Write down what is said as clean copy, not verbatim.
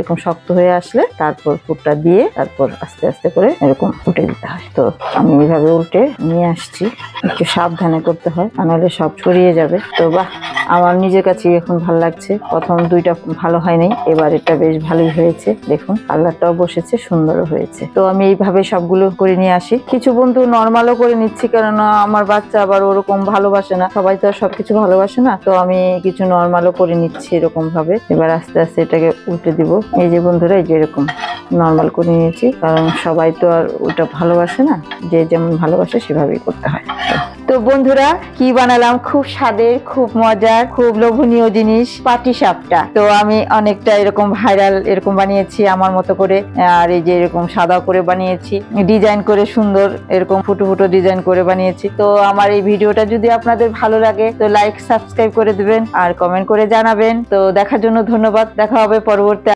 এরকম শক্ত হয়ে আসলে তারপর পুরটা দিয়ে তারপর আস্তে আস্তে করে এরকম উল্টে দিতে হয়। তো আমি এইভাবে উল্টে নিয়ে আসছি, একটু সাবধানে করতে হয়, নাহলে সব ছড়িয়ে যাবে। তো বাহ, আমার নিজের কাছে এখন ভালো লাগছে। প্রথম দুইটা ভালো হয়নি, এবার এটা বেশ ভালোই হয়েছে। দেখুন কালারটাও বসেছে, সুন্দরও হয়েছে। তো আমি এইভাবে সবগুলো করে নিয়ে আসি। কিছু বন্ধু নর্মালও করে নিচ্ছি, কারণ আমার বাচ্চা আবার ওরকম ভালোবাসে না, সবাই তো আর সবকিছু ভালোবাসে না। তো আমি কিছু নর্মালও করে নিচ্ছি এরকম ভাবে। এবার আস্তে আস্তে এটাকে উল্টে দিব। এই যে বন্ধুরা, এই যে এরকম নর্মাল করে নিয়েছি, কারণ সবাই তো আর ওটা ভালোবাসে না, যে যেমন ভালোবাসে সেভাবেই করতে হয়। তো বন্ধুরা, কি বানালাম? খুব স্বাদের, খুব মজার, খুব লোভনীয় জিনিস, পাটিসাপটা। তো আমি অনেকটা এরকম ভাইরাল এরকম বানিয়েছি আমার মতো করে, আর এই যে এরকম সাদা করে বানিয়েছি, ডিজাইন করে সুন্দর এরকম ফুটো ফুটো ডিজাইন করে বানিয়েছি। তো আমার এই ভিডিওটা যদি আপনাদের ভালো লাগে তো লাইক সাবস্ক্রাইব করে দিবেন আর কমেন্ট করে জানাবেন। তো দেখার জন্য ধন্যবাদ। দেখা হবে পরবর্তী